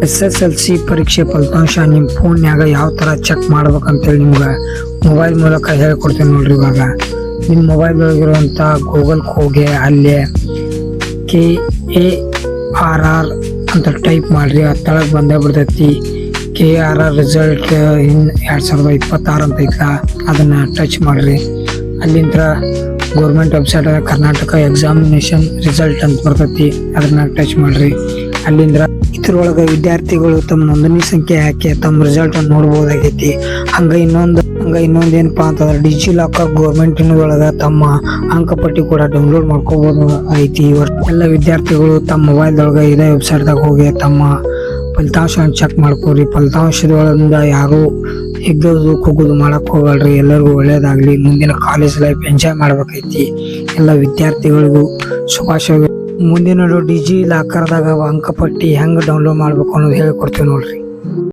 SSLC ಪರೀಕ್ಷೆ ಫಲಿತಾಂಶ ನಿಮ್ಮ ಫೋನ್ಯಾಗ ಯಾವ ಥರ ಚೆಕ್ ಮಾಡ್ಬೇಕಂತೇಳಿ ನಿಮ್ಗೆ ಮೊಬೈಲ್ ಮೂಲಕ ಹೇಳ್ಕೊಡ್ತೀನಿ ನೋಡ್ರಿ. ಇವಾಗ ನಿಮ್ಮ ಮೊಬೈಲ್ ಒಳಗಿರುವಂಥ ಗೂಗಲ್ಗೆ ಹೋಗಿ ಅಲ್ಲೇ KARR ಅಂತ ಟೈಪ್ ಮಾಡಿರಿ. ಅದು ತಳಗೆ ಬಂದೇ ಬಿಡ್ತೈತಿ. KARR ರಿಸಲ್ಟ್ ಇನ್ 2026 ಅಂತ ಐತ, ಅದನ್ನು ಟಚ್ ಮಾಡಿರಿ. ಅಲ್ಲಿಂದ government website Karnataka examination result ಅಂತ ಬರ್ತೈತಿ, ಅದನ್ನ ಟಚ್ ಮಾಡಿರಿ. ಅಲ್ಲಿಂದ ಇದ್ರೊಳಗೆ ವಿದ್ಯಾರ್ಥಿಗಳು ತಮ್ಮ ನೋಂದಣಿ ಸಂಖ್ಯೆ ಹಾಕಿ ತಮ್ಮ ರಿಸಲ್ಟ್ ಅನ್ನು ನೋಡ್ಬೋದಾಗೈತಿ. ಹಂಗ ಇನ್ನೊಂದು ಏನಪ್ಪಾ ಅಂತಂದ್ರೆ ಡಿಜಿ ಲಾಕರ್ ಗೌರ್ಮೆಂಟ್ ಒಳಗೆ ತಮ್ಮ ಅಂಕಪಟ್ಟಿ ಕೂಡ ಡೌನ್ಲೋಡ್ ಮಾಡ್ಕೋಬಹುದು ಐತಿ. ಎಲ್ಲ ವಿದ್ಯಾರ್ಥಿಗಳು ತಮ್ಮ ಮೊಬೈಲ್ದೊಳಗೆ ಇದೇ ವೆಬ್ಸೈಟ್ದಾಗ ಹೋಗಿ ತಮ್ಮ ಫಲಿತಾಂಶವನ್ನು ಚೆಕ್ ಮಾಡ್ಕೋರಿ. ಫಲಿತಾಂಶದೊಳಗಿಂದ ಯಾರು ಹಿಗ್ಗೋದು ಕುಗ್ಗೋದು ಮಾಡಕ್ ಹೋಗಲ್ರಿ. ಎಲ್ಲರಿಗೂ ಒಳ್ಳೇದಾಗ್ಲಿ. ಮುಂದಿನ ಕಾಲೇಜ್ ಲೈಫ್ ಎಂಜಾಯ್ ಮಾಡ್ಬೇಕೈತಿ. ಎಲ್ಲ ವಿದ್ಯಾರ್ಥಿಗಳಿಗೂ ಶುಭಾಶಯಗಳು. ಮುಂದಿನ ಡಿಜಿ ಲಾಕರ್ದಾಗ ಅಂಕಪಟ್ಟಿ ಹೆಂಗೆ ಡೌನ್ಲೋಡ್ ಮಾಡ್ಬೇಕು ಅನ್ನೋದು ಹೇಳ್ಕೊಡ್ತೀವಿ ನೋಡ್ರಿ.